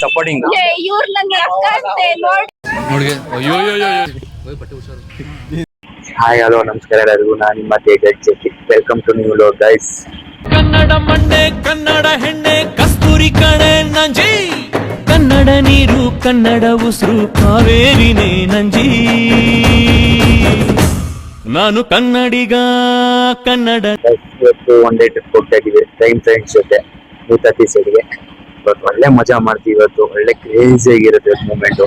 Supporting. ಇವ್ರು ನನ್ನ ಅಕ್ಕ ಅಂತೆ ನೋಡಿ. ಅಯ್ಯೋ ಹಾಯ್ ಹಲೋ ನಮಸ್ಕಾರ ಎಲ್ಲರಿಗೂ. ನಾನು ನಿಮ್ಮ Tejas Jetti. Welcome to new vlog guys. Kannada ಮಂಡೆ ಕನ್ನಡ ಹೆಣ್ಣೆ ಕಸ್ತೂರಿ ಕಣೆ ನಂಜಿ, ಕನ್ನಡ ನೀರು ಕನ್ನಡ ಉಸಿರು ಕಾವೇರಿನೇ ನಂಜಿ, ನಾನು ಕನ್ನಡಿಗ ಕನ್ನಡ. ಇವತ್ತು ಒನ್ ಡೇ ಟ್ರಿಪ್ ಹೋಗ್ತಾ ಇದೀವಿ ಫ್ರೆಂಡ್ಸ್ ಜೊತೆ ಭೂತಾತಿ ಸೈಡ್ಗೆ. ಇವತ್ತು ಒಳ್ಳೆ ಮಜಾ ಮಾಡ್ತೀವಿ. ಇವತ್ತು ಒಳ್ಳೆ ಕ್ರೇಜಿ ಆಗಿರುತ್ತೆ ಮೂಮೆಂಟು.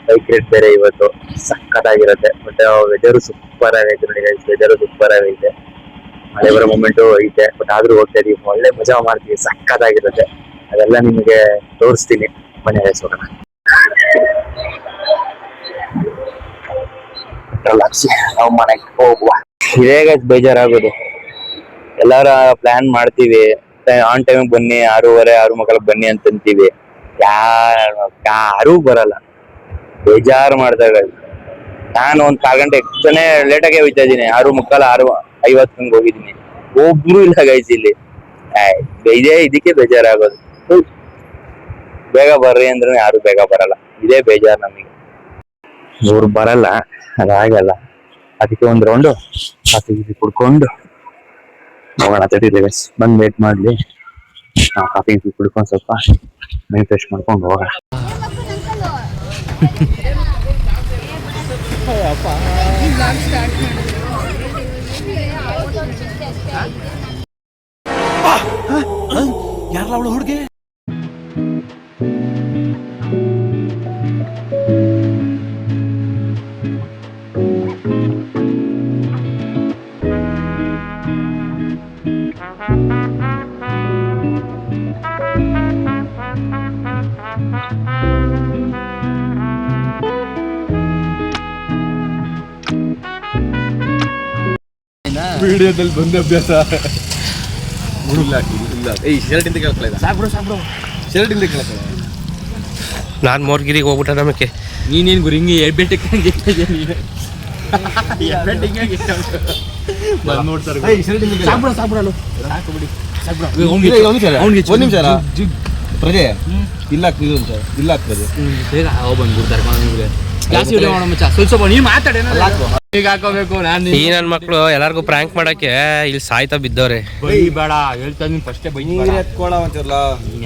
ಬೈಕ್ ರೈಡ್ ಬೇರೆ ಇವತ್ತು ಸಕ್ಕತ್ತಾಗಿರುತ್ತೆ. ಬಟ್ ವೆದರು ಸೂಪರ್ ಆಗೈತೆ ನೋಡಿ ಗೈಸ್. ವೆದರು ಸೂಪರ್ ಆಗೈತೆ, ಮಳೆ ಬರೋ ಮೂಮೆಂಟು ಐತೆ. ಬಟ್ ಆದ್ರೂ ಹೋಗ್ತಾ ಇದೀವಿ, ಒಳ್ಳೆ ಮಜಾ ಮಾಡ್ತೀವಿ, ಸಕ್ಕತ್ತಾಗಿರುತ್ತೆ. ಅದೆಲ್ಲ ನಿಮಗೆ ತೋರಿಸ್ತೀನಿ, ಬನ್ನಿ ಗೈಸ್ ಹೋಗೋಣ. ನಾವು ಮನೆಗೆ ಹೋಗುವ. ಇದೇ ಗೈಸ್ ಬೇಜಾರಾಗೋದು. ಎಲ್ಲಾರ ಪ್ಲಾನ್ ಮಾಡ್ತೀವಿ, ಆನ್ ಟೈಮ್ ಬನ್ನಿ, 6:30 6:45 ಬನ್ನಿ ಅಂತಂತೀವಿ. ಯಾರೂ ಬರಲ್ಲ, ಬೇಜಾರು ಮಾಡ್ದಾಗ. ನಾನು ಒಂದ್ 4 ಗಂಟೆ ಎಕ್ಸ್ಟ್ರಾನೇ ಲೇಟಾಗೆ ಹೋಗ್ತಾ ಇದೀನಿ. 6:45 6:50 ಹೋಗಿದ್ದೀನಿ, ಒಬ್ರು ಇಲ್ಲ ಗೈಸ್ ಇಲ್ಲಿ. ಇದಕ್ಕೆ ಬೇಜಾರಾಗೋದು. ಬೇಗ ಬರ್ರಿ ಅಂದ್ರೆ ಯಾರು ಬೇಗ ಬರಲ್ಲ, ಇದೇ ಬೇಜಾರು ನಮಗೆ. ಇವ್ರು ಬರಲ್ಲ, ಅದಾಗಲ್ಲ. ಅದಕ್ಕೆ ಒಂದ್ ರೌಂಡು ಕಾಫಿ ಕುಡ್ಕೊಂಡು ಹೋಗೋಣ. ತಡೀರಿ ಗೈಸ್, ಬಂದು ವೇಟ್ ಮಾಡ್ಲಿ. ನಾವು ಕಾಫಿ ಕುಡ್ಕೊಂಡು ಸ್ವಲ್ಪ ಮೈಂಡ್ ಫ್ರೆಶ್ ಮಾಡ್ಕೊಂಡು ಹೋಗೋಣ. ಯಾರಲ್ಲ ಅವಳು ಹುಡುಗಿ? ವಿಡಿಯೋದಲ್ಲಿ ಬಂದ ಅಭ್ಯಾಸ ಶರ್ಟಿಂದ ಕೇಳ್ಕೊಳ್ಳ. ನಾನು ಮೋರ್ಗಿರಿಗೆ ಹೋಗ್ಬಿಟ್ಟ ನಮಗೆ. ನೀನೇನು ಗುರು ಹಿಂಗೆ ಪ್ರಜೆ ಇಲ್ಲ ಇಲ್ಲ ಬೇಗ ಬಂದ್ಬಿಡ್ತಾರೆ. ಈಗ ಹಾಕೋಬೇಕು. ಈ ನನ್ನ ಮಕ್ಳು ಎಲ್ಲಾರ್ಗು ಪ್ರಾಂಕ್ ಮಾಡಕ್ಕೆ ಇಲ್ಲಿ ಸಾಯ್ತಾ ಬಿದ್ದವ್ರೆ. ಬೇಡ ಹೇಳ್ತಾ ನೀನ್ ಫಸ್ಟೇ ಬೈ ಎತ್ಕೊಳ ಅಂತಿರಲ್ಲ.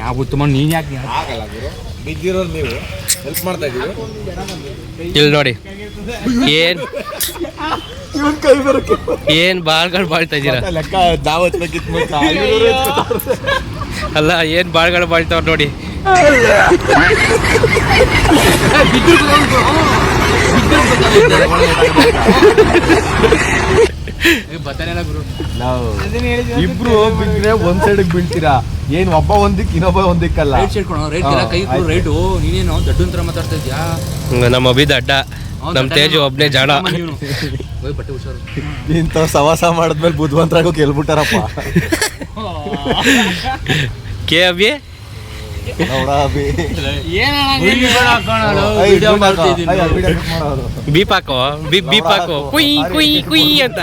ಯಾವ ಗೊತ್ತು ಮಾಡಿ ನೀನ್ ಯಾಕೆ ಆಗಲ್ಲ ಗುರು, ಬಿದ್ದಿರೋರು ನೀವು ಹೆಲ್ಪ್ ಮಾಡ್ತಾ ಇದೀವಿ. ಇಲ್ಲಿ ನೋಡಿ ಏನ್ ಬಾಳ್ಗಳು ಬಾಳ್ತಾ ಇದೀರಾ. ಲೆಕ್ಕ ದಾವತ್ ಬೇಕಿತ್ತು. ಅಲ್ಲ ಏನ್ ಬಾಳ್ಗಳು ಬಾಳ್ತಾವ್ರ ನೋಡಿ. ಇಬ್ರು ಬಿದ್ರೆ ಒಂದ್ ಸೈಡ್ ಬೀಳ್ತೀರಾ. ಏನ್ ಒಬ್ಬ ಒಂದಿಕ್ ಇನ್ನೊಬ್ಬ ಒಂದಿಕ್ಕಲ್ಲ. ರೈಟು ನೀನೇನು ದಡ್ಡ ಮಾತಾಡ್ತಾ ಇದ್ಯಾ? ನಮ್ಮ ಅಭಿ ದಡ್ಡ, ನಮ್ ತೇಜು ಒಬ್ನೇ ಜಾಣ. ಇಂಥ ಸವಾಸ ಮಾಡಿದ್ಮೇಲೆ ಬುದ್ಧಿವಂತರಾಗೋ ಕೇಳ್ಬಿಟ್ಟಾರಪ್ಪ. ಕೆ ಅಭಿ ಬೀಪಾಕೋ ಬೀಪಾಕೋ ಕುಯ್ ಕುಯ್ ಕುಯ್ ಅಂತ.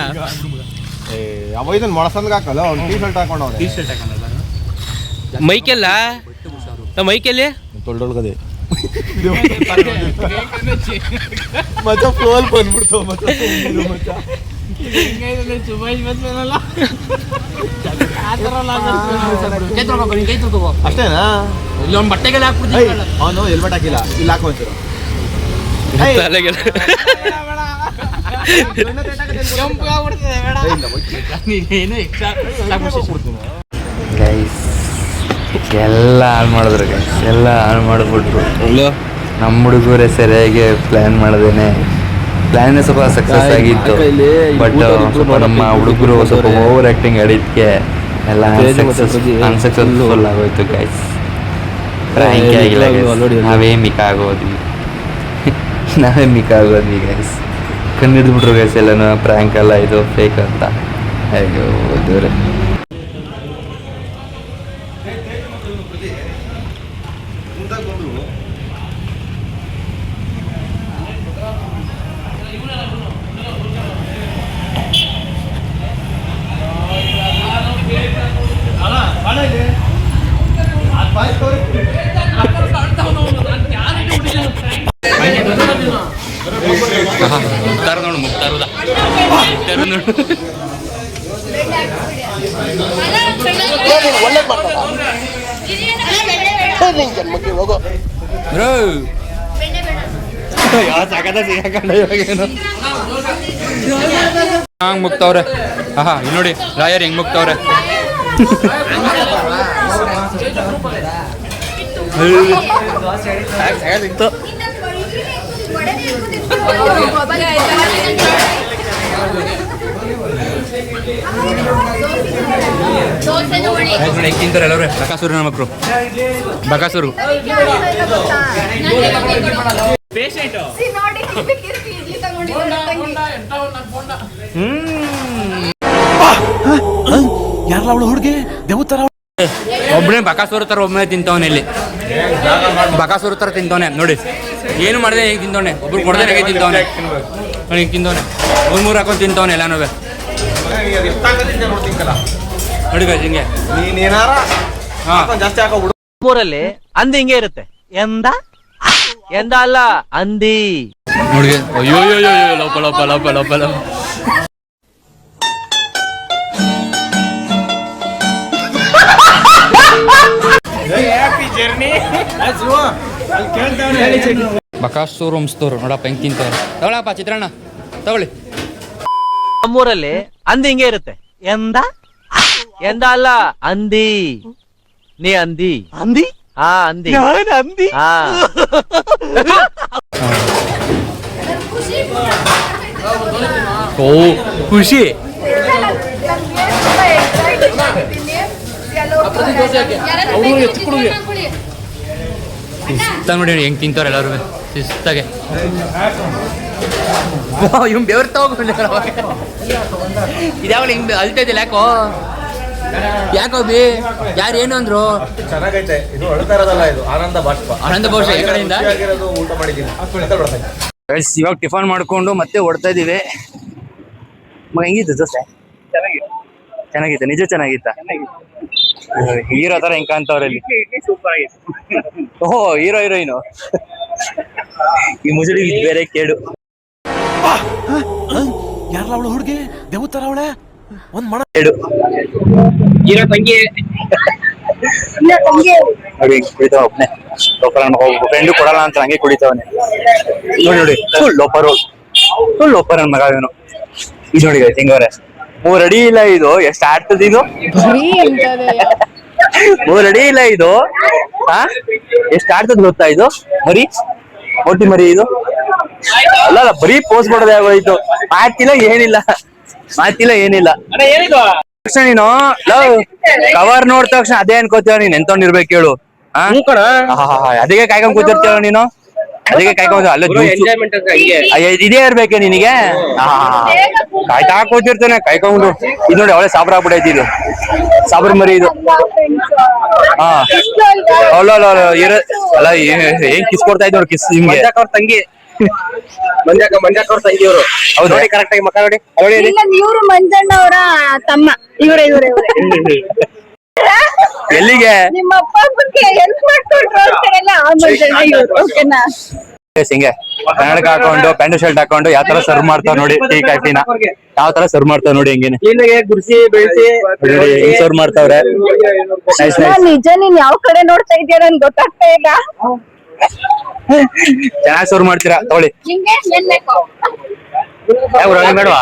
ಅವ ಇದನ್ನ ಮೊಳಸಂದ್ಗೆ ಹಾಕಲ್ಲ, ಅವ್ನು ಟೀ ಶರ್ಟ್ ಹಾಕೊಂಡವ್ರೆ. ಮೈಕೆಲ್ಲ ಮೈಕೆಲ್ಲಿ ತೊಳ್ದೊಳ್ಗದೆ ಮಚ್ಚ ಫ್ಲೋಲ್ ಬಂದ್ಬಿಡ್ತಾವ. ಅಷ್ಟೇನಾ? ಇಲ್ಲೊಂದು ಬಟ್ಟೆಗೆಲ್ಲ ಹಾಕ್ಬಿಡ್ತೀವಿ. ಅವನು ಹೆಲ್ಮೆಟ್ ಹಾಕಿಲ್ಲ, ಇಲ್ಲಿ ಹಾಕೊಂತೀರ. ಎಲ್ಲ ಹಾಳು ಮಾಡಿದ್ರು ಗೈಸ್, ಎಲ್ಲ ಹಾಳು ಮಾಡಿಬಿಟ್ರು. ನಮ್ಮ ಹುಡುಗರೇ ಸರಿಯಾಗಿ ಪ್ಲ್ಯಾನ್ ಮಾಡ್ದೇನೆ. ಪ್ಲ್ಯಾನ್ ಸ್ವಲ್ಪ ಸಕ್ಸಸ್ ಆಗಿತ್ತು, ಬಟ್ ಸ್ವಲ್ಪ ನಮ್ಮ ಹುಡುಗರು ಸ್ವಲ್ಪ ಓವರ್ ಆ್ಯಕ್ಟಿಂಗ್ ಆಡಿದ್ದಕ್ಕೆ ಎಲ್ಲ ಅನ್ಸಕ್ಸಸ್ಫುಲ್ ಆಗೋಯ್ತು ಗೈಸ್. ರ್ಯಾಂಕ್ ಆಗಿಲ್ಲ ಗೈಸ್, ನಾವೇ ಮಿಕ್ ಆಗೋದ್ವಿ ಗೈಸ್. ಕಂಡಿಡ್ಬಿಟ್ರು ಗೈಸ್ ಎಲ್ಲನೂ ಪ್ರ್ಯಾಂಕ್ ಅಲ್ಲ ಇದು ಫೇಕ್ ಅಂತ. ಅಯ್ಯೋ ದೇವ್ರೆ. ಮುಕ್ತಾರ ನೋಡು ಮುಕ್ತಾರದ ನೋಡು ಬ್ರೋ ಹಂಗ್ ಮುಕ್ತವ್ರೆ ಆಹಾ ಇಲ್ಲಿ ನೋಡಿ ರಾಯರ್ ಹೆಂಗ್ ಮುಕ್ತವ್ರೆ ಹೆಂಗ್ ತಿಂತಾರೆ ಎಲ್ಲರೂ ಬಕಾಸೂರು ನಮ್ಮ ಮಕ್ಕಳು ಬಕಾಸೂರು ಯಾರಲ್ಲ ಅವಳು ಹುಡುಗಿ ದೇವತರ ಒಬ್ಬನೇ ಬಕಾಸೂರು ತರ ಒಬ್ಬನೇ ತಿಂತವನೆ ಇಲ್ಲಿ ಬಕಾಸೂರು ತರ ತಿಂತವನೆ ನೋಡಿ ಏನು ಮಾಡಿದೆ ಹೇಗೆ ತಿಂತವನೆ ಒಬ್ರು ಕೊಡದೆ ಹೇಗೆ ತಿಂತವನೆ ಹಿಂಗೆ ತಿಂತವನೆ ಮೂರು ಹಾಕೊಂಡು ತಿಂತವನೆ ಎಲ್ಲಾನು ನೋಡಿ ಗಾಯ್ಸ್ ಹಿಂಗೆ ಜಾಸ್ತಿ ಹಾಕೋ ಊರಲ್ಲಿ ಅಂದಿ ಹಿಂಗೆ ಇರುತ್ತೆ ಎಂದ ಎಂದ ಅಲ್ಲ ಅಂದಿ ನೋಡಿ ಅಯ್ಯೋ ಲೋಪ ಲೋಪ ಲೋಪ ಲೋಪ ಲೋಪ ಬಕಾಸೂರು ಹಂಸ್ತವ್ರು ನೋಡಪ್ಪ ಹೆಂಗ್ ತಿಂತವ್ರು ತಗೊಳಪ್ಪ ಚಿತ್ರಾನ್ನ ತಗೊಳ್ಳಿ ನಮ್ಮೂರಲ್ಲಿ ಅಂದಿ ಹಿಂಗೆ ಇರುತ್ತೆ ಎಂದ ಎಂದ ಅಲ್ಲ ಅಂದಿ ನೀ ಅಂದಿ ಅಂದಿ ಹಾ ಅಂದಿ ಅಂದಿ ಹಾ ಓ ಖುಷಿ ಶಿಸ್ತಾಗಿ ನೋಡಿ ಹೆಂಗ್ ತಿಂತವ್ರೆ ಎಲ್ಲರೂ ಶಿಸ್ತಾಗೆ ಇವ್ ಬೆವ್ರು ತಗೊಂಡು ಇದ್ಯಾವಾಗ ಹಿಂಗ್ ಅಲ್ತಾ ಇದ್ದಿಲ್ಲ ಯಾಕೋ ಬಿ ಯಾರು ಏನು ಅಂದ್ರು ಚೆನ್ನಾಗೈತೆ ಇದು ಅಳ್ತಾ ಇರೋದಲ್ಲ ಇದು ಆನಂದ ಬಾಷ್ಪ ಆನಂದ ಬಹುಶಃ ಈ ಕಡೆಯಿಂದ ಊಟ ಮಾಡಿದ್ದೀನಿ ಇವಾಗ ಟಿಫನ್ ಮಾಡ್ಕೊಂಡು ಮತ್ತೆ ಹೊಡ್ತಾ ಇದೀವಿ. ಹೆಂಗಿತ್ತು ದೋಸೆ? ಚೆನ್ನಾಗಿತ್ತು ನಿಜ ಚೆನ್ನಾಗಿತ್ತ? ಹೀರೋ ತರ ಹೆಂಗ್ ಕಾಣ್ತವ್ರಲ್ಲಿ. ಓಹೋ ಹೀರೋ ಹೀರೋಯಿನು ಈ ಮುಸುಡಿ ಬೇರೆ ಕೇಡು. ಯಾರಲ್ಲ ಅವಳು ಹುಡುಗಿ ದೇವತರ ಅವಳೆ ಒಂದ್ ಮಣ ಕೇಡು ಹೀರೋ ತಂಗಿ ನೋಡಿ ಕುಡಿತಾವ ಒಬ್ನೇ ಫ್ರೆಂಡು ಕೊಡಲ್ಲ ಅಂತ ಹಂಗೆ ಕುಡಿತಾವನೆ. ನೋಡಿ ನೋಡಿ ಫುಲ್ ಲೋಪರ್ ನನ್ ಮಗ ಇವನು. ಇದು ನೋಡಿ ಹೆಂಗವ್ರೆ 3 ಅಡಿ ಇಲ್ಲ ಇದು. ಎಷ್ಟು ಆಡ್ತದ ಇದು? 3 ಅಡಿ ಇಲ್ಲ ಇದು. ಎಷ್ಟು ಆಡ್ತದ ಗೊತ್ತಾ ಇದು? ಮರಿ ಮೊಟ್ಟಿ ಮರಿ ಇದು ಅಲ್ಲ ಬರೀ ಪೋಸ್ ಕೊಡೋದೇ ಆಗೋಯ್ತು. ಮಾತಿಲ್ಲ ಏನಿಲ್ಲ ತಕ್ಷಣ ನೀನು ಕವರ್ ನೋಡಿದ ತಕ್ಷಣ ಅದೇ ಅನ್ಕೋತೀವ ನೀನ್ ಎಂತವ್ನಿರ್ಬೇಕು ಹೇಳು. ಅದಕ್ಕೆ ಕಾಯ್ಕೊಂಡ್ ಕೂತಿರ್ತೀವ ನೀನು. ಅದಕ್ಕೆ ಕಾಯ್ಕೊಂಡ್ ಅಲ್ಲ ಇದೇ ಇರ್ಬೇಕೆ ನಿನಗೆ. ಕಾಯ್ತಾ ಕೂತಿರ್ತಾನೆ ಕಾಯ್ಕೊಂಡು. ಇದು ನೋಡಿ ಅವಳೆ ಸಾಬ್ರ ಆಗ್ಬಿಡೈತಿ. ಇದು ಸಾಬ್ರ ಮರಿ ಇದು. ಹಾ ಅಲ್ಲ ಅಲ್ಲ ಏನ್ ಕಿಸ್ ಕೊಡ್ತಾ ಇದ್ ನೋಡಿ. ಕಿಸ್ ನಿಮ್ಗೆ ತಂಗಿ ಮಂಜಾಕ್ ಅವ್ರ ತಂಗಿಯವರು. ಹೌದು ಕರೆಕ್ಟ್ ಆಗಿ ಮಕ್ಕ ನೋಡಿ. ಇವ್ರು ಮಂಜಣ್ಣ ಅವರ ತಮ್ಮ. ಇವರೇ ಎಲ್ಲಿಗೆ ನಿಮ್ಮ ಅಪ್ಪ ಹೆಲ್ಪ್ ಮಾಡ್ಕೊಂಡ್ರು ಅಂತಾರಲ್ಲ ಆ ಮಂಜಣ್ಣ ಇವ್ರು. ಓಕೆನಾ? ಹಿಂಗೆ ಕನ್ನಡಕ ಹಾಕೊಂಡು ಪ್ಯಾಂಟ್ ಶರ್ಟ್ ಹಾಕೊಂಡು ಯಾವ ತರ ಸರ್ವ್ ಮಾಡ್ತಾವ ನೋಡಿ. ಟೀ ಕಾಫಿನ ಯಾವ ತರ ಸರ್ವ್ ಮಾಡ್ತಾವ ನೋಡಿ. ಹೆಂಗೇನೆ ಗುರ್ಸಿ ಬೆಳ್ಸಿ ಸರ್ವ್ ಮಾಡ್ತಾವ್ರೆ. ನಿಜ ನೀನ್ ಯಾವ ಕಡೆ ನೋಡ್ತಾ ಇದೀಯ ನನ್ ಗೊತ್ತಾಗ್ತಾ ಇಲ್ಲ. ಚೆನ್ನಾಗಿ ಸರ್ವ್ ಮಾಡ್ತೀರಾ ತಗೊಳ್ಳಿ. ಬೇಡವಾ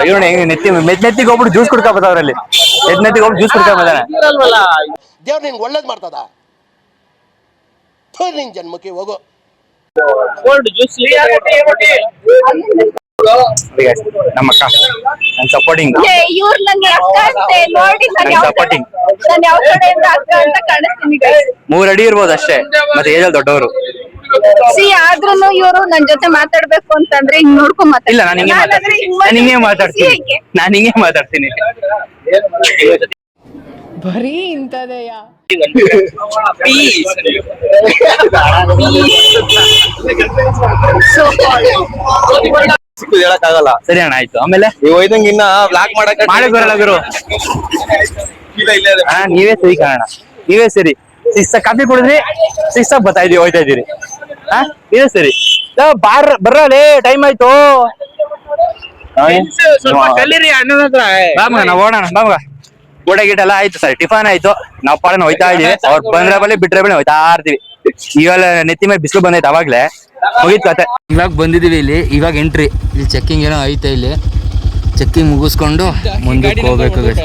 ಇವನು ನೆತ್ತಿಗೆ ಹೋಗ್ಬಿಟ್ಟು ಜ್ಯೂಸ್ ಕುಡ್ಕೊಬತ್ತ ಅವ್ರಲ್ಲಿ. ನೆತ್ತಿಗೆ ಹೋಗ್ಬಿಟ್ಟು ಜ್ಯೂಸ್ ಕುಡ್ಕೊಂಬದಾನೆ. ದೇವ್ರು ನಿನ್ಗೆ ಒಳ್ಳೇದ್ ಮಾಡ್ತದ. ನಿನ್ ಜನ್ಮಕ್ಕೆ ಹೋಗೋ ನಮ್ಮ ಅಕ್ಕ ನನ್ ಸಪೋರ್ಟಿಂಗ್. ಇವ್ರು ನನ್ಗೆ ಅಕ್ಕ ಅಂತೆ ನೋಡಿ. ನಾನು ಯಾವ ಕಡೆಯಿಂದ ಅಕ್ಕ ಅಂತ ಕಾಣಿಸ್ತೀನಿ. 3 ಅಡಿ ಇರ್ಬೋದು ಅಷ್ಟೇ. ಮತ್ತೆ ಏಜಲ್ಲಿ ದೊಡ್ಡವರು. ಆದ್ರೂನು ಇವರು ನನ್ ಜೊತೆ ಮಾತಾಡ್ಬೇಕು ಅಂತಂದ್ರೆ ಹಿಂಗ್ ನೋಡ್ಕೊಂಡ್ ಇಲ್ಲ ನಾನು ಹಿಂಗೆ ಮಾತಾಡ್ತೀನಿ. ಬರೀ ಇಂತದೆಯಾ? ಹೇಳಕ್ಕಾಗಲ್ಲ. ಸರಿ ಅಣ್ಣ ಆಯ್ತು. ಆಮೇಲೆ ನೀವು ಹೋಯ್ದಂಗ ಇನ್ನ ಬ್ಲಾಕ್ ಮಾಡಕ್ ಮಾಡಕ್ ಬರಲ್ಲ ಗುರು. ನೀವೇ ಸರಿ ಕಾರಣ. ನೀವೇ ಸರಿ. ಕಾಫಿ ಕುಡಿದ್ರಿ 6 ಬರ್ತಾ ಇದೀವಿ ಹೋಯ್ತಾ ಇದೀರಿ. ಇದೇ ಸರಿ. ಬರ್ರಲೇ ಟೈಮ್ ಆಯ್ತು. ಬಾ ಮಗ ನಾವ್ ಓಡೋಣ ಬಾ ಮಗ. ಊಟ ಗೀಟ ಎಲ್ಲ ಆಯ್ತು ಸರ್, ಟಿಫನ್ ಆಯ್ತು, ನಾವ್ ಪಾಡನ ಹೋಯ್ತಾ ಇದೀವಿ. ಅವ್ರು ಬಂದ್ರೆ ಬಳಿ ಬಿಟ್ರೆ ಬಳಿ ಹೋಯ್ತಾ ಇರ್ತೀವಿ. ಇವಾಗ ನೆತ್ತಿ ಮೇಲೆ ಬಿಸಿಲು ಬಂದೈತೆ, ಅವಾಗ್ಲೇ ಮುಗೀತ್ ಕತೆ. ಇವಾಗ ಬಂದಿದೀವಿ ಇಲ್ಲಿ, ಇವಾಗ ಎಂಟ್ರಿ. ಇಲ್ಲಿ ಚೆಕ್ಕಿಂಗ್ ಏನೋ ಐತೆ, ಇಲ್ಲಿ ಚೆಕ್ಕಿಂಗ್ ಮುಗಿಸ್ಕೊಂಡು ಮುಂದಕ್ಕೆ ಹೋಗ್ಬೇಕಾಗುತ್ತೆ.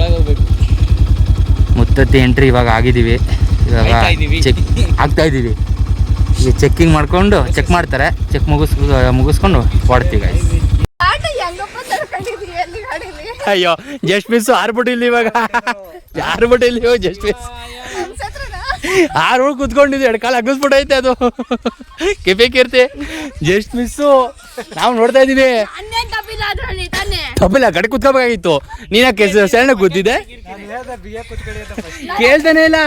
ಮುತ್ತತ್ತಿ ಎಂಟ್ರಿ ಇವಾಗ ಆಗಿದ್ದೀವಿ. ಇವಾಗ ಚೆಕ್ ಆಗ್ತಾ ಇದ್ದೀವಿ. ಈಗ ಚೆಕ್ಕಿಂಗ್ ಮಾಡ್ಕೊಂಡು ಚೆಕ್ ಮಾಡ್ತಾರೆ, ಚೆಕ್ ಮುಗಿಸ್ಕೊಂಡು ಹೊಡ್ತೀವಿ guys. ಆಟ ಹೆಂಗಪ್ಪ ತರ್ಕೊಂಡಿದೀಯ ಅಲ್ಲಿ ಗಾಡಿಲಿ? ಅಯ್ಯೋ ಜಸ್ಟ್ ಮಿಸ್ ಆರ್ಬಿಟ್ಟಿಲ್ಲ ಇವಾಗ. ಆರ್ಬಿಟ್ಟಿಲ್ಲ ಇವಾಗ ಜಸ್ಟ್ ಮಿಸ್. ಆರು ಕುತ್ಕೊಂಡಿದ್ವಿ, ಎರಡು ಕಾಲ ಅಗ್ಗಿಸ್ಬಿಟ್ಟೈತೆ ಅದು. ಕೆಪೆ ಕೀರ್ತಿ ಜಸ್ಟ್ ಮಿಸ್ಸು. ನಾವು ನೋಡ್ತಾ ಇದೀವಿ. ತಪ್ಪಿಲ್ಲ, ಕಡೆ ಕುತ್ಕೋಬೇಕಾಗಿತ್ತು. ನೀನಕ್ಕೆ ಸಣ್ಣ ಕೂತಿದ್ದೆ, ಕೇಳ್ತಾನೆ ಇಲ್ಲ.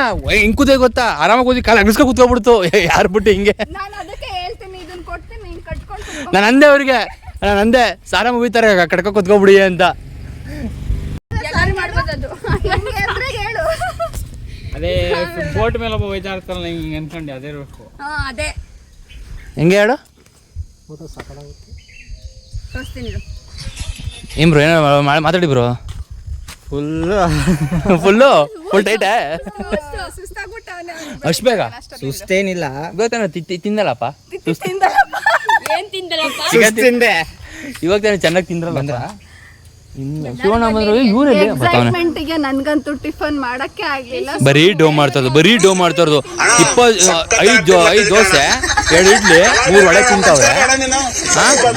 ಹಿಂಗ್ ಕೂತ ಗೊತ್ತಾ, ಆರಾಮಾಗಿ ಕೂತಿ ಕಾಲ ಅಗ್ಗಿಸ್ಕೊ ಕುತ್ಕೊಬಿಡ್ತು. ಯಾರು ಬಿಟ್ಟು ಹಿಂಗೆ ನಾನು ಅಂದೆ ಅವ್ರಿಗೆ, ನಾನು ಅಂದೆ ಸಾರ ಮುಗಿತಾರೆ ಕಡ್ಕ ಕುತ್ಕೊಬಿಡಿ ಅಂತ. ಅದೇ ಬೋಟ್ ಮೇಲೆ ಒಬ್ಬ ಹೋಯ್ತಾ ಇರ್ತಾರಲ್ಲ ಹಿಂಗೆ ಅನ್ಕೊಂಡೆ, ಅದೇ ಇರಬೇಕು. ಅದೇ ಹೆಂಗೆ ಹೇಳು ತೋರಿಸ್ತೀನಿ. ಏನ್ ಬ್ರೋ ಏನೋ ಮಾತಾಡಿ ಬ್ರೋ. ಫುಲ್ ಟೈಟ್ ಅಷ್ಟು ಬೇಗ ಸುಸ್ತೇನಿಲ್ಲ. ಗೊತ್ತಾನ ತಿಂದಲ್ಲಪ್ಪ. ಏನ್ ತಿಂದಲಪ್ಪ? ತಿಂದೆ ಇವಾಗ ತಾನೆ ಚೆನ್ನಾಗಿ ತಿಂದ್ರಲ್ಲ. ಶಿವಣ್ಣ ಬಂದ್ರು ಇವರಲ್ಲಿ ಎಕ್ಸೈಟ್ಮೆಂಟ್ ಗೆ ನನ್ಗಂತೂ ಟಿಫನ್ ಮಾಡಕ್ಕೆ ಆಗ್ಲಿಲ್ಲ. ಬರೀ ಡೋ ಮಾಡ್ತಾ ಇರೋದು. 5 ದೋಸೆ, 2 ಇಡ್ಲಿ, 3 ವಡೆ ತಿಂತಾವ್ರೆ.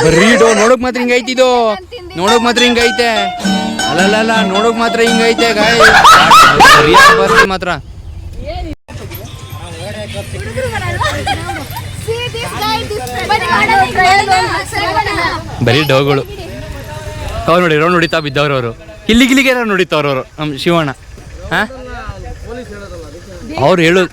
ಬರೀ ಡೋ. ನೋಡಕ್ ಮಾತ್ರ ಹಿಂಗೈತಿದು, ನೋಡಕ್ ಮಾತ್ರ ಹಿಂಗೈತೆ. ಅಲ್ಲಲ್ಲ ನೋಡಕ್ ಮಾತ್ರ ಹಿಂಗೈತೆ ಗಾಯ. ಬರ್ತಿ ಮಾತ್ರ ಬರೀ ಡೋಗಳು. ಅವ್ರು ನೋಡಿ ರೌಂಡ್ ಹೊಡಿತಾ ಬಿದ್ದವ್ರು ಅವರು. ಗಿಲ್ಲಿಗೆ ನೋಡಿತ್ತವ್ರು ಅವರು ನಮ್ಮ ಶಿವಣ್ಣ. ಅವ್ರು ಹೇಳೋದು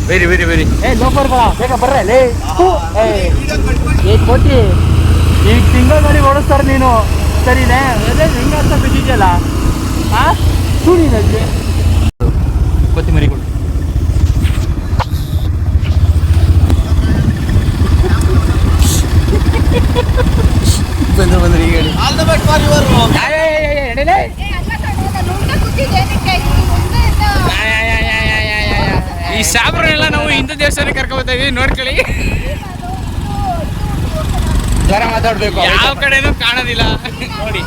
ವೆರಿ ವೆರಿ ವೆರಿ. ಬೇಗ ಬರ್ರೇ ಕೊಟ್ಟಿ. ಈಗ ತಿಂಗಳ ಗಾಡಿ ಓಡಿಸ್ತಾರೆ ನೀನು, ಸರಿನೇ? ಹೆಂಗ ಅಂತ ಬಿದ್ದಿದ್ಯಲ್ಲ ಸುಳಿನಲ್ಲಿ ಕೊತ್ತಿಮರಿ ಕೊಡು. ಬಂದ್ರೆ ಈಗ ಈ ಸಾಬ್ರನ್ನೆಲ್ಲ ನಾವು ಹಿಂದೂ ದೇವಸ್ಥಾನಕ್ಕೆ ಕರ್ಕೊಳ್ತಾ ಇದೀವಿ, ನೋಡ್ಕೊಳ್ಳಿ. ಜ್ವರ ಮಾತಾಡ್ಬೇಕು, ಯಾವ ಕಡೆನೂ ಕಾಣೋದಿಲ್ಲ ನೋಡಿ.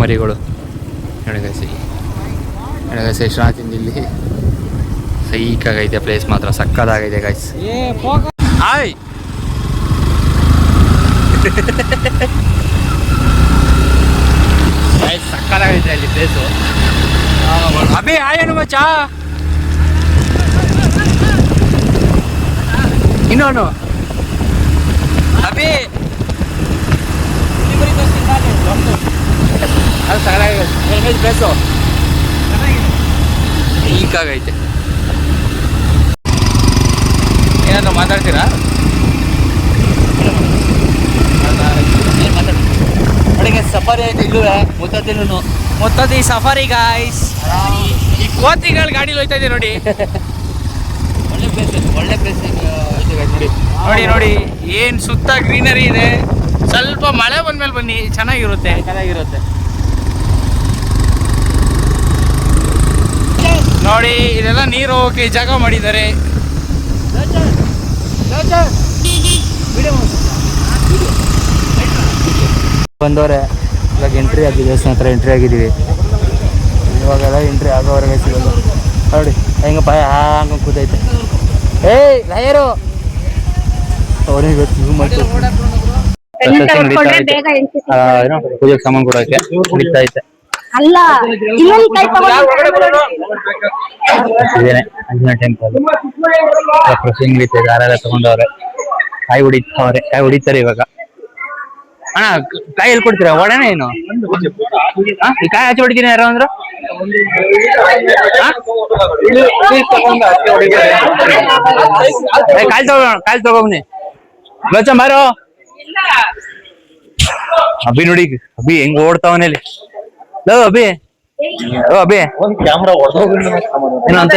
ಮರಿಗಳು ಎಡಗೈಸಿ ಎಷ್ಟು ತಿಂದು ಇಲ್ಲಿ ಸೈಕಾಗೈತೆ ಪ್ಲೇಸ್ ಮಾತ್ರ ಸಕ್ಕದಾಗೈತೆ ಗೈಸ್. ಹಾಯ್ ಸಕ್ಕದಾಗೈತೆ ಅಲ್ಲಿ ಪ್ಲೇಸು. ಅಭಿ ಹಾಯ್ ಮಚ್ಚಾ ಇನ್ನೋನು ಅಭಿ ಅದು ಸಕ್ಕದಾಗೈತೆ ಪ್ಲೇಸು ಈಗಾಗೈತೆ. ಏನಾದ್ರು ಮಾತಾಡ್ತೀರಾ? ಅಡಿಗೆ ಸಫಾರಿ ಆಯ್ತು ಇಲ್ಲೂ ಮೊತ್ತದ ಈ ಸಫಾರಿ ಗಾಯ್ಸ್. ಈ ಕೋತಿಗಳು ಗಾಡಿಲಿ ಹೋಯ್ತಾ ಇದೆ ನೋಡಿ. ಒಳ್ಳೆ ಪ್ಲೇಸ್ ನೋಡಿ ನೋಡಿ ನೋಡಿ ಏನ್ ಸುತ್ತ ಗ್ರೀನರಿ ಇದೆ. ಸ್ವಲ್ಪ ಮಳೆ ಬಂದ್ಮೇಲೆ ಬನ್ನಿ, ಚೆನ್ನಾಗಿರುತ್ತೆ. ನೋಡಿ ಇದೆಲ್ಲ ನೀರು ಹೋಗಕ್ಕೆ ಜಾಗ ಮಾಡಿದ್ದಾರೆ. ಬಂದವ್ರೆ ಇವಾಗ ಎಂಟ್ರಿ ಆಗಿದೆ, ದೇವಸ್ಥಾನ ಹತ್ರ ಎಂಟ್ರಿ ಆಗಿದ್ದೀವಿ. ಇವಾಗೆಲ್ಲ ಎಂಟ್ರಿ ಆಗೋವರೆಗೆ ಸಿಗೋದು ನೋಡಿ ಹೆಂಗ ಪಾಯ ಹಂಗ ಕೂತೈತೆ. ಏಯ್ ಲಾಯರು ಅವನಿಗೆ ಗೊತ್ತು ಮಾಡ್ತಾರೆ. ಪೂಜೆಗೆ ಸಾಮಾನು ಕೊಡೋಕೆ ನಡೀತಾ ಐತೆ. ಅಲ್ಲ ಇದೇನೆ ಆಂಜನೇಯ ಟೆಂಪಲ್. ಪ್ರಸಂಗ ನಡೀತಾ ಇದೆ, ಯಾರೆಲ್ಲ ತಗೊಂಡವ್ರೆ. ಕಾಯಿ ಹೊಡಿತಾರೆ ಇವಾಗ. ಅಣ್ಣ ಕಾಯಿ ಎಲ್ಲಿ ಕೊಡ್ತೀರಾ? ಒಡನೆ ಏನು ಈ ಕಾಯಿ ಹಚ್ಚಿ ಹೊಡಿತೀನಿ ಯಾರೋ ಅಂದ್ರು. ಕಾಯಿ ತಗೋಬನ್ನಿ ಬಚ್ಚ ಮಾರೋ. ಅಭಿ ನೋಡಿ, ಅಭಿ ಹೆಂಗ್ ಓಡ್ತಾವನೇಲಿ. ಅಭಿ ಅಭಿ ಕ್ಯಾಮ್ರಾ ಏನು ಅಂತ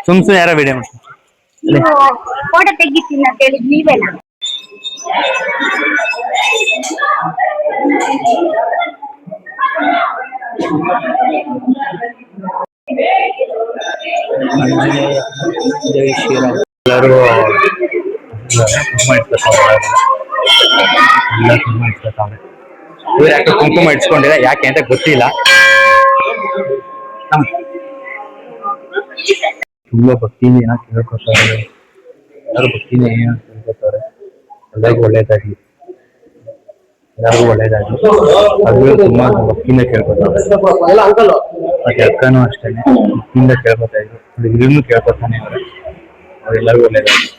ಸುಮ್ ಯಾರ ವಿಡಿಯೋ ಫೋಟೋ ತೆಗಿತೀನಿ ಅಂತ ಹೇಳಿ ನೀವೇನ? ಎಲ್ಲರೂ ಇವ್ರು ಯಾಕೆ ಕುಂಕುಮ ಇಟ್ಸ್ಕೊಂಡಿಲ್ಲ, ಯಾಕೆ ಅಂತ ಗೊತ್ತಿಲ್ಲ. ತುಂಬಾ ಭಕ್ತಿಯಿಂದ ಏನೋ ಕೇಳ್ಕೊತಾರೆ, ಎಲ್ಲರೂ ಭಕ್ತಿಯಿಂದ ಏನೋ ಕೇಳ್ಕೊತಾರೆ. ಎಲ್ಲರಿಗೂ ಒಳ್ಳೇದಾಗ್ಲಿ, ಎಲ್ಲರಿಗೂ ಒಳ್ಳೇದಾಗ್ಲಿ. ಅದು ತುಂಬಾ ಭಕ್ತಿಯಿಂದ ಕೇಳ್ಕೊತಾರೆ. ಮತ್ತೆ ಅಕ್ಕನೂ ಅಷ್ಟೇನೆ ಭಕ್ತಿಯಿಂದ ಕೇಳ್ಕೊತಾ ಇದ್ರು. ಇದನ್ನು ಕೇಳ್ಕೊತಾನೆ ಇದ್ದಾರೆ. ಅವ್ರೆಲ್ಲರಿಗೂ ಒಳ್ಳೇದಾಗ್ಲಿ.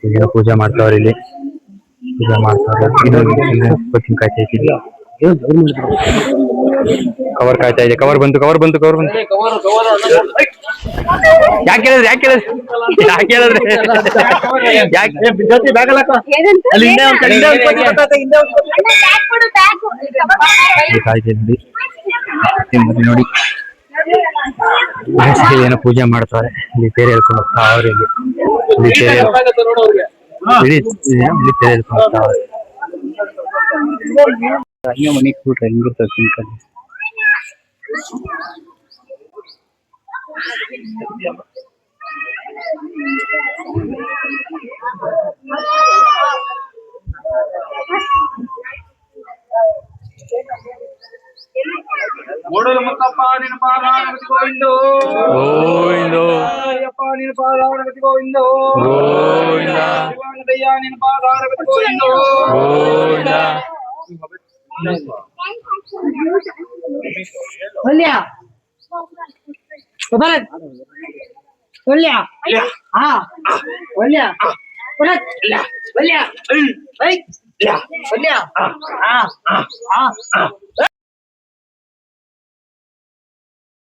ಈಗ ಪೂಜೆ ಮಾಡ್ತಾವ್ರೆ, ಇಲ್ಲಿ ಪೂಜೆ ಮಾಡ್ತಾವ್ರೆ. ಕೋಚಿಂಗ್ ಕಾಯ್ತಾ ಇದ್ದೀವಿ. ಕವರ್ ಕಾಯ್ತಾ ಇದೆ. ಕವರ್ ಬಂತು. ಯಾಕೆ ಹೇಳಿದ್ರೆ ನೋಡಿ ಏನೋ ಪೂಜೆ ಮಾಡ್ತಾರೆ. ಇಲ್ಲಿ ತೇರೆ ಹೇಳ್ಕೊಂಡು ಹೋಗ್ತಾ ಅವ್ರೆ. ಇಲ್ಲಿ ತೇರೆ ಹೇಳ್ಕೊಂಡು ಹೋಗ್ತಾ ಅವ್ರೆ. ಹಂಗೆ ಮನೆಗೆ ಕೂಟ್ರೆ ಹೆಂಗಿರ್ತದೆ ಸಿಂಕಲ್. ಓಡಲು ಮುತ್ತಪ್ಪ ನಿನ್ನ ಪಾದಾರಗತಿ ಗೋವಿಂದೋ ಅಯ್ಯಪ್ಪ ನಿನ್ನ ಪಾದಾರಗತಿ ಗೋವಿಂದೋ ಶಿವಾನಂದಯ್ಯ ನಿನ್ನ ಪಾದಾರಗತಿ ಗೋವಿಂದೋ